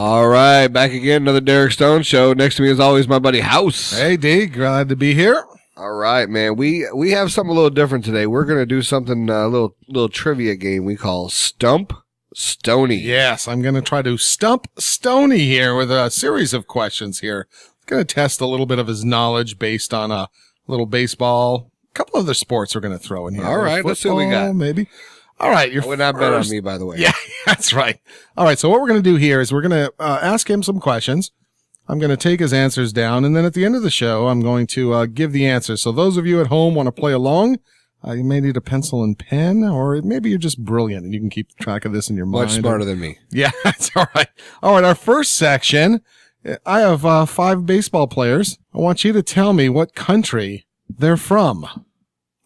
All right, back again, another Derek Stone show. Next to me, as always, my buddy House. Hey, D, glad to be here. All right, man. We have something a little different today. We're gonna do something a little trivia game we call Stump Stoney. Yes, I'm gonna try to stump Stoney here with a series of questions here. Gonna test a little bit of his knowledge based on a little baseball. A couple other sports we're gonna throw in here. All right, let's see what we got. Maybe. All right, I would not bet on me, by the way. Yeah, that's right. All right, so what we're going to do here is we're going to ask him some questions. I'm going to take his answers down, and then at the end of the show, I'm going to give the answers. So those of you at home want to play along, you may need a pencil and pen, or maybe you're just brilliant and you can keep track of this in your mind. Much smarter than me. Yeah, that's all right. All right, our first section, I have 5 baseball players. I want you to tell me what country they're from.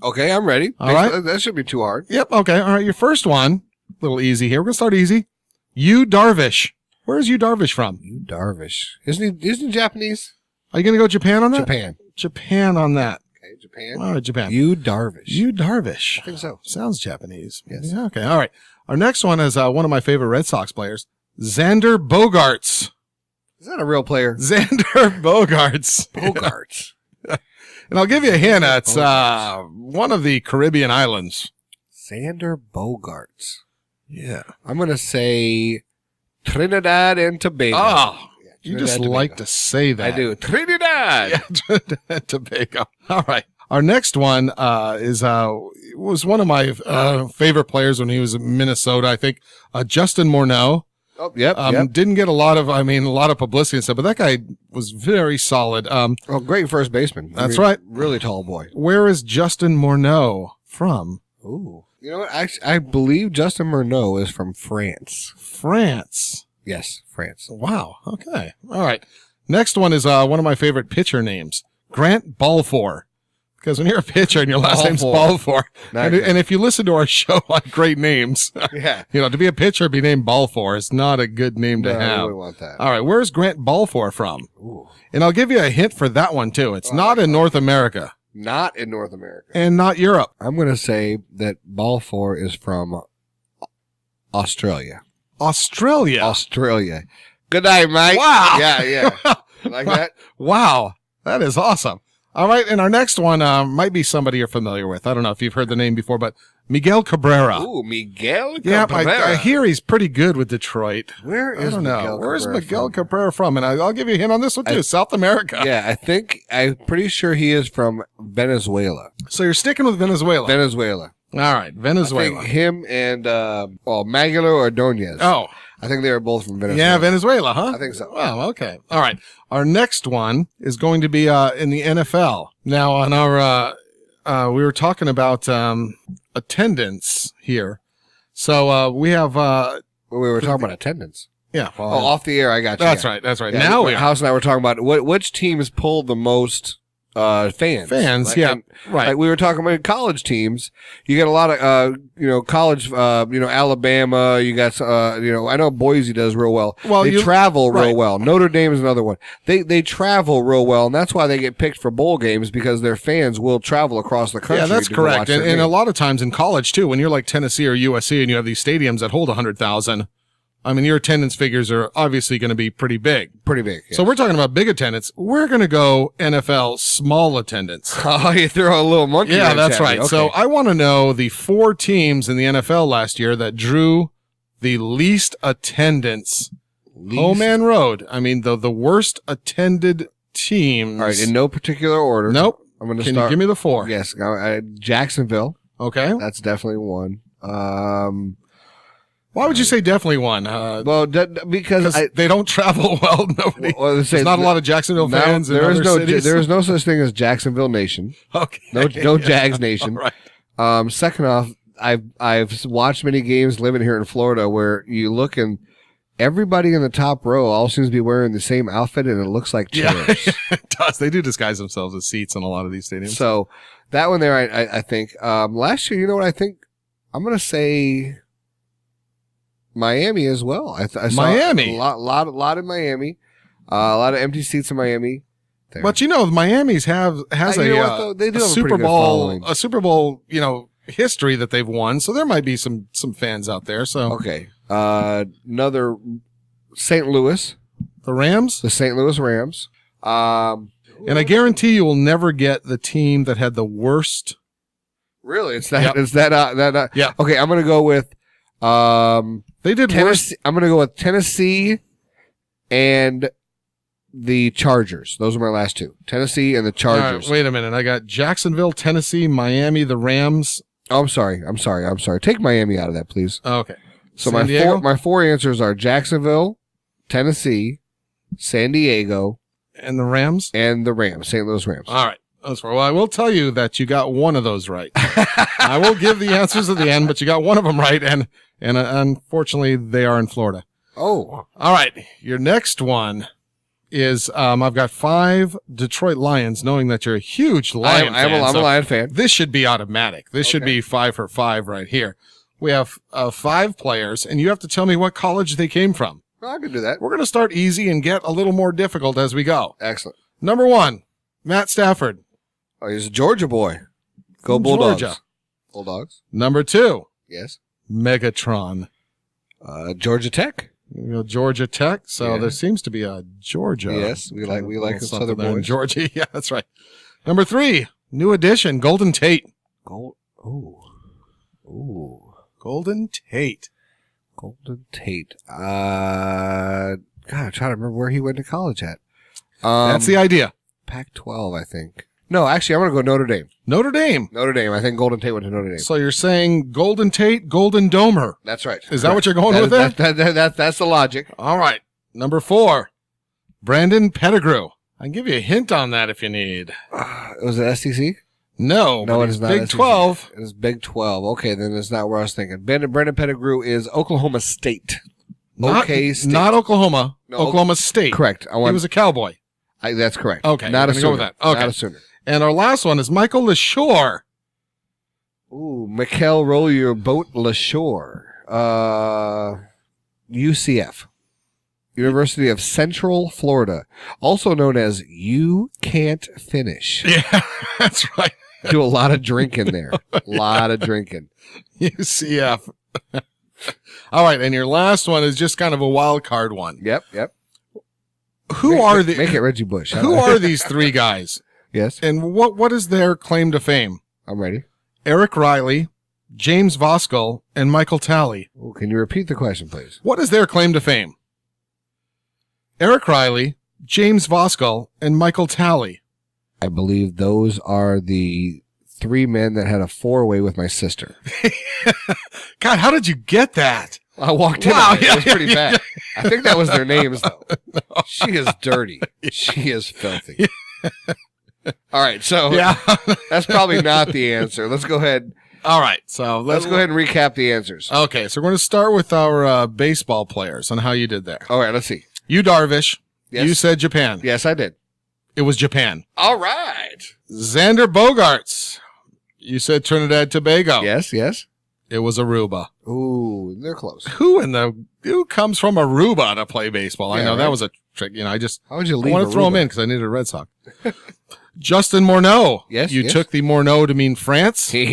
Okay, I'm ready. All right. That shouldn't be too hard. Yep, okay. All right, your first one, a little easy here. We're going to start easy. Yu Darvish. Where is Yu Darvish from? Yu Darvish. Isn't he Japanese? Are you going to go Japan on that? Japan on that. Okay, Japan. All right, Japan. Yu Darvish. Yu Darvish. I think so. Sounds Japanese. Yes. Yeah, okay, all right. Our next one is one of my favorite Red Sox players, Xander Bogaerts. Is that a real player? Xander Bogaerts. Bogaerts. And I'll give you a hint. It's one of the Caribbean islands. Xander Bogaerts. Yeah. I'm going to say Trinidad and Tobago. Oh, yeah, you just like to say that. I do. Trinidad. Yeah, Trinidad and Tobago. All right. Our next one was one of my favorite players when he was in Minnesota. I think Justin Morneau. Oh, yep. Didn't get a lot of publicity and stuff, but that guy was very solid. Great first baseman. That's right. Really tall boy. Where is Justin Morneau from? Ooh. You know what? I believe Justin Morneau is from France. France. Yes, France. Wow. Okay. All right. Next one is one of my favorite pitcher names, Grant Balfour. Because when you're a pitcher and your last name's Balfour, and if you listen to our show on great names, yeah, to be a pitcher, be named Balfour is not a good name to have. I wouldn't want that. All right, where's Grant Balfour from? Ooh. And I'll give you a hint for that one too. It's not in North America. Not in North America. And not Europe. I'm going to say that Balfour is from Australia. Australia. Good night, Mike. Wow. Yeah. Like that? Wow. That is awesome. All right, and our next one might be somebody you're familiar with. I don't know if you've heard the name before, but Miguel Cabrera. Ooh, Miguel Yeah, Cabrera. I hear he's pretty good with Detroit. I don't know. Where's Miguel Cabrera from? And I'll give you a hint on this one too. South America. Yeah, I'm pretty sure he is from Venezuela. So you're sticking with Venezuela. Venezuela. All right, Venezuela. I think him and Maguila or Ordonez. Oh. I think they were both from Venezuela. Yeah, Venezuela, huh? I think so. Wow, okay. All right. Our next one is going to be in the NFL. Now, on our we were talking about attendance here. So we have we were talking about attendance. Yeah. Well, off the air, I got you. That's right. Yeah, now House and I were talking about which teams pulled the most fans. Right. Like we were talking about college teams. You get a lot of, college, Alabama. You got, I know Boise does real well. Well, they travel real right. well. Notre Dame is another one. They travel real well, and that's why they get picked for bowl games because their fans will travel across the country. Yeah, that's correct. And a lot of times in college too, when you're like Tennessee or USC and you have these stadiums that hold 100,000. I mean, your attendance figures are obviously going to be pretty big. Pretty big. Yes. So we're talking about big attendance. We're going to go NFL small attendance. Oh, you throw a little monkey. Yeah, that's right. Okay. So I want to know the 4 teams in the NFL last year that drew the least attendance. Home and road. I mean, the worst attended teams. All right, in no particular order. Nope. I'm going to start. Can you give me the 4? Yes. Jacksonville. Okay. That's definitely one. Why would you say definitely one? Because they don't travel well. Nobody. There's not a lot of Jacksonville fans. There is no such thing as Jacksonville Nation. Okay. No Jags Nation. All right. Second off, I've watched many games living here in Florida where you look and everybody in the top row all seems to be wearing the same outfit and it looks like chairs. Yeah, it does. They do disguise themselves as seats in a lot of these stadiums. So that one there, I think. Last year, you know what I think? I'm going to say Miami as well. I saw Miami, a lot in Miami, a lot of empty seats in Miami. There. But Miami's has a Super Bowl, history that they've won. So there might be some fans out there. So okay, another St. Louis. The Rams? The St. Louis Rams. And I guarantee you will never get the team that had the worst. Really? It's that. Yep. It's that. Yeah. Okay, I'm going to go with They did worse. Tennessee. I'm going to go with Tennessee and the Chargers. Those are my last two. Tennessee and the All Chargers. right, wait a minute. I got Jacksonville, Tennessee, Miami, the Rams. Oh, I'm sorry. Take Miami out of that, please. Okay. So San Diego? my four answers are Jacksonville, Tennessee, San Diego, And the Rams? and the Rams, St. Louis Rams. All right. Well, I will tell you that you got one of those right. I will give the answers at the end, but you got one of them right, and unfortunately, they are in Florida. Oh, All right. Your next one is I've got 5 Detroit Lions, knowing that you're a huge Lion fan. I'm a Lion fan. This should be automatic. This should Okay. be 5 for 5 right here. We have 5 players, and you have to tell me what college they came from. Well, I can do that. We're going to start easy and get a little more difficult as we go. Excellent. Number 1, Matt Stafford. Oh, he's a Georgia boy. Go From Bulldogs. Georgia. Bulldogs. Number 2, Yes. Megatron. Georgia Tech. You know, Georgia Tech. So Yeah. there seems to be a Georgia. Yes, we like Little the something Southern there in boys. Georgia. Yeah, that's right. Number 3, new addition, Golden Tate. Gold. Ooh. Golden Tate. Golden Tate. God, I'm trying to remember where he went to college at. That's the idea. Pac-12, I think. No, actually, I'm going to go Notre Dame. Notre Dame. Notre Dame. I think Golden Tate went to Notre Dame. So you're saying Golden Tate, Golden Domer. That's right. Is that what you're going with there? That's the logic. All right. Number 4, Brandon Pettigrew. I can give you a hint on that if you need. Was it SEC? No, No, but it he's is not Big SEC. 12. It is Big 12. Okay, then it's not where I was thinking. Brendan Pettigrew is Oklahoma State. Okay, State. Not Oklahoma. No, Oklahoma State. Correct. He was a cowboy. That's correct. Okay, Not we're a gonna Sooner. go with that. Okay. Not a Sooner. And our last one is Michael LaShore. Ooh, Mikel Roll Your Boat LaShore. UCF. University of Central Florida. Also known as You Can't Finish. Yeah, that's right. Do a lot of drinking there. A lot of drinking. UCF. All right, and your last one is just kind of a wild card one. Yep. Who Make it Reggie Bush. Who are these 3 guys? Yes, And what is their claim to fame? I'm ready. Eric Riley, James Voskuhl, and Michael Talley. Ooh, can you repeat the question, please? What is their claim to fame? Eric Riley, James Voskuhl, and Michael Talley. I believe those are the 3 men that had a 4-way with my sister. God, how did you get that? I walked in Wow, on it. It was yeah, pretty bad. I think that was their names, though. She is dirty. She is filthy. All right, so Yeah. that's probably not the answer. Let's go ahead. All right, so Let's go ahead and recap the answers. Okay, so we're going to start with our baseball players and how you did there. All right, let's see. You, Darvish, Yes. you said Japan. Yes, I did. It was Japan. All right. Xander Bogaerts, you said Trinidad Tobago. Yes. It was Aruba. Ooh, they're close. Who comes from Aruba to play baseball? I Yeah, know that right. was a trick. You know, How would you I leave? want to throw him Aruba? in because I needed a Red Sox. Justin Morneau. Yes, You yes. took the Morneau to mean France. French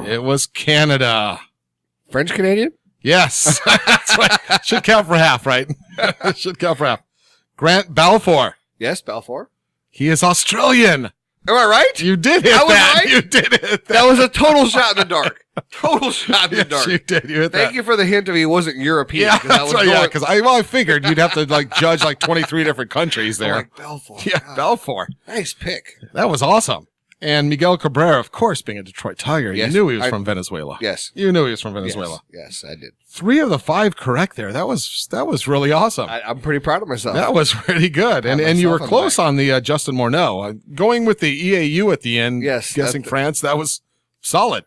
It was Canada. Canadian? Yes. That's right. Should count for half, right? Should count for half. Grant Balfour. Yes, Balfour. He is Australian. Am I right? You did hit I was that. right? You did hit that. That was a total shot in the dark. Total shot in the Yes, dark. you did. You hit that. Thank you for the hint of he wasn't European. Yeah, 'cause I that's was right. Yeah, going- because I figured you'd have to judge 23 different countries I'm there. like, Balfour. Yeah, God, Balfour. nice pick. That was awesome. And Miguel Cabrera, of course, being a Detroit Tiger, Yes, you knew he was I- from Venezuela. Yes. You knew he was from Venezuela. Yes, I did. 3 of the 5 correct there. That was really awesome. I'm pretty proud of myself. That was really good. And Pat you were myself on close the back. on the Justin Morneau. Going with the EAU at the end, Yes, guessing that- France, that was solid.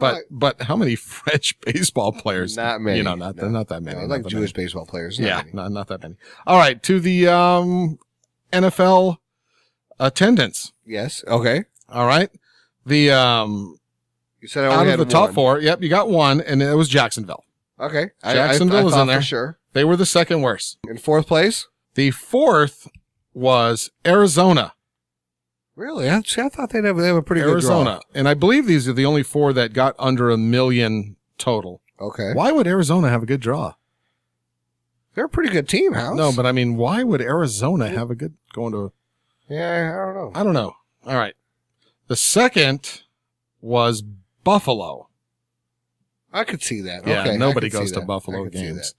Right. But how many French baseball players? Not many. You know, not that many. I not like that Jewish many. baseball players. Yeah, Not not that many. All right, to the NFL attendance. Yes. Okay. All right. The You said I out only of had the top one. 4, yep, you got 1, and it was Jacksonville. Okay. Jacksonville I was thought in there. for sure. They were the second worst. In 4th place? The 4th was Arizona. Really? I thought they have a pretty Arizona. And I believe these are the only 4 that got under 1 million total. good draw. Okay. Why would Arizona have a good draw? They're a pretty good team, House. No, but I mean, why would Arizona have a good going to? Yeah, I don't know. I don't know. All right. The second was Buffalo. I could see that. Yeah, okay, nobody goes to Buffalo games.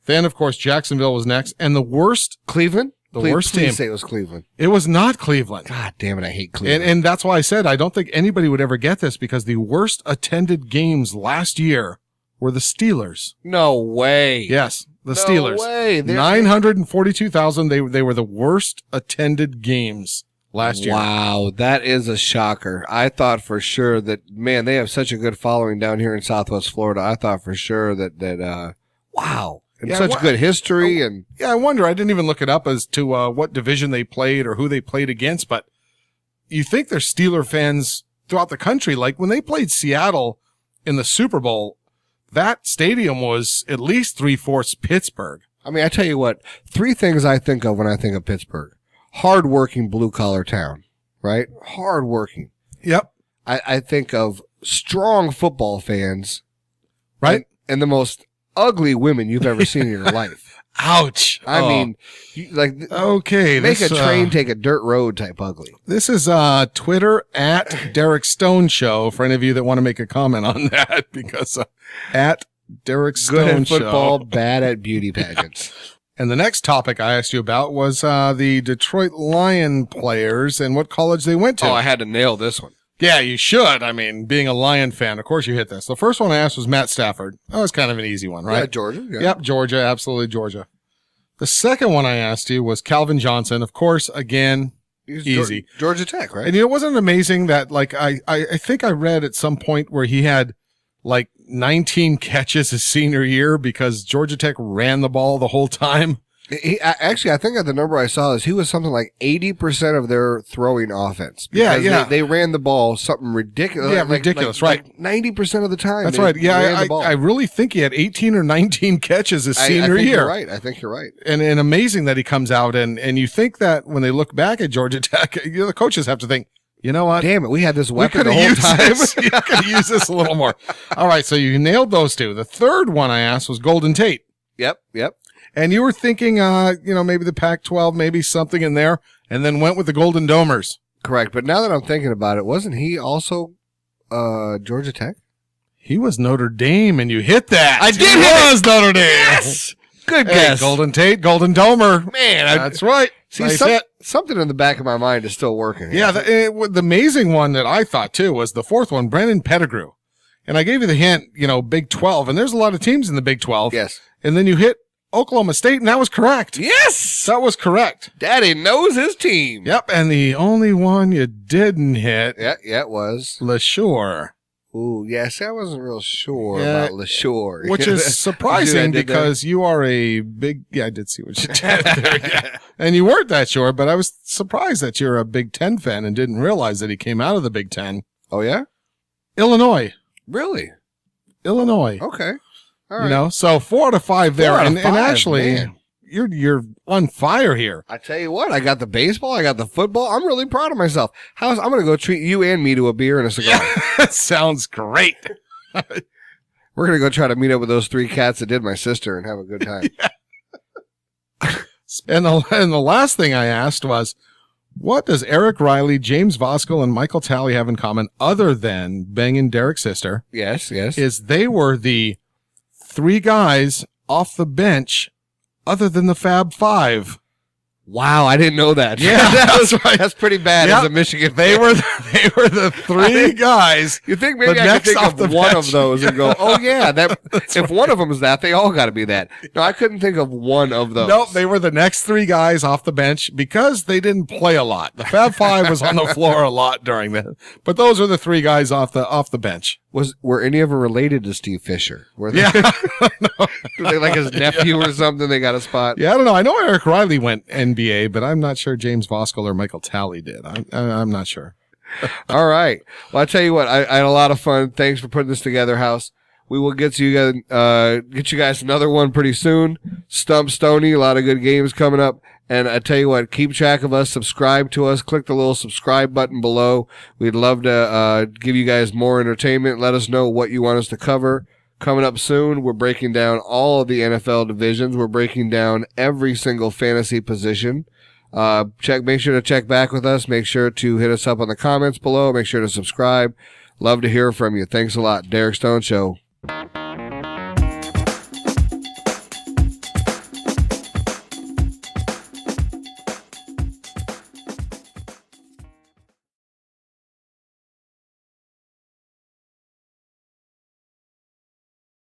Then, of course, Jacksonville was next, and the worst, Cleveland. worst please team. Say it was Cleveland. It was not Cleveland. God damn it! I hate Cleveland. And that's why I said I don't think anybody would ever get this because the worst attended games last year were the Steelers. No way. Yes, the Steelers. No way. 942,000. They were the worst attended games last year. Wow, that is a shocker. I thought for sure that, man, they have such a good following down here in Southwest Florida. I thought for sure that wow. And Yeah, such good history. And Yeah, I wonder. I didn't even look it up as to what division they played or who they played against, but you think they're Steeler fans throughout the country. Like when they played Seattle in the Super Bowl, that stadium was at least 3/4 Pittsburgh. I mean, I tell you what, 3 things I think of when I think of Pittsburgh. Hard-working blue-collar town, right? Hard-working. Yep. I think of strong football fans. Right? And the most ugly women you've ever seen in your life. Ouch. I Oh. mean, Okay. make a train take a dirt road type ugly. This is Twitter at Derek Stone Show for any of you that want to make a comment on that because at Derek Stone Good at football, Show. bad at beauty pageants. And the next topic I asked you about was the Detroit Lion players and what college they went to. Oh, I had to nail this one. Yeah, you should. I mean, being a Lion fan, of course you hit this. The first one I asked was Matt Stafford. That was kind of an easy one, right? Yeah, Georgia. Yeah. Yep, Georgia, absolutely Georgia. The second one I asked you was Calvin Johnson. Of course, again, He's easy. Georgia Tech, right? And you know, wasn't it amazing that like I think I read at some point where he had like 19 catches his senior year because Georgia Tech ran the ball the whole time. Actually, I think the number I saw is he was something like 80% of their throwing offense. Yeah, Because yeah. They ran the ball something ridiculous. Yeah, ridiculous, right. Like 90% of the time. That's they right. Yeah, ran the ball. I really think he had 18 or 19 catches his senior I think year. You're right. I think you're right. And amazing that he comes out and you think that when they look back at Georgia Tech, you know, the coaches have to think, you know what? Damn it, we had this We weapon could the have whole used time. this. You could have used this a little more. All right, so you nailed those two. The third one I asked was Golden Tate. Yep. And you were thinking, you know, maybe the Pac-12, maybe something in there, and then went with the Golden Domers. Correct. But now that I'm thinking about it, wasn't he also Georgia Tech? He was Notre Dame, and you hit that. I did He hit it. was Notre Dame. Yes. Good Hey, guess. Golden Tate, Golden Domer. Man, That's right. see, Nice hit. something in the back of my mind is still working. Yeah, the amazing one that I thought, too, was the fourth one, Brandon Pettigrew. And I gave you the hint, you know, Big 12, and there's a lot of teams in the Big 12. Yes. And then you hit Oklahoma State, and that was correct. Yes. That was correct. Daddy knows his team. Yep, and the only one you didn't hit, Yeah, it was. LaShore, Ooh, yes, I wasn't real sure Yeah, about LaShore. which is See surprising what I did there? because you are a big, I did see what you did there, yeah. And you weren't that sure, but I was surprised that you're a Big Ten fan and didn't realize that he came out of the Big Ten. Oh, yeah? Illinois. Really? Okay. All right. You know, so 4 out of 5 there. 4 out of And 5, actually, man. you're on fire here. I tell you what, I got the baseball, I got the football. I'm really proud of myself. I'm going to go treat you and me to a beer and a cigar. That sounds great. We're going to go try to meet up with those 3 cats that did my sister and have a good time. And the last thing I asked was, what does Eric Riley, James Voskuhl, and Michael Talley have in common other than banging Derek's sister? Yes. Is they were the 3 guys off the bench other than the Fab Five. Wow, I didn't know that. Yeah, that's right. That's pretty bad Yep. as a Michigan They fan. were the 3 guys. You think maybe the I could next think off of the one bench. of those and go, oh yeah, that if one of them is that, they all got to be that. No, I couldn't think of one of those. Nope, they were the next 3 guys off the bench because they didn't play a lot. The Fab Five was on the floor a lot during that, but those are the 3 guys off the bench. Were any of them related to Steve Fisher? Were they, Yeah, were they like his nephew or something? They got a spot. yeah. I don't know. I know Eric Riley went NBA, but I'm not sure James Voskuhl or Michael Talley did. I'm not sure. All right. Well, I tell you what, I had a lot of fun. Thanks for putting this together, House. We will get you guys another one pretty soon. Stump, Stoney, a lot of good games coming up. And I tell you what, keep track of us, subscribe to us, click the little subscribe button below. We'd love to give you guys more entertainment. Let us know what you want us to cover. Coming up soon, we're breaking down all of the NFL divisions. We're breaking down every single fantasy position. Make sure to check back with us. Make sure to hit us up on the comments below. Make sure to subscribe. Love to hear from you. Thanks a lot. Derek Stone Show.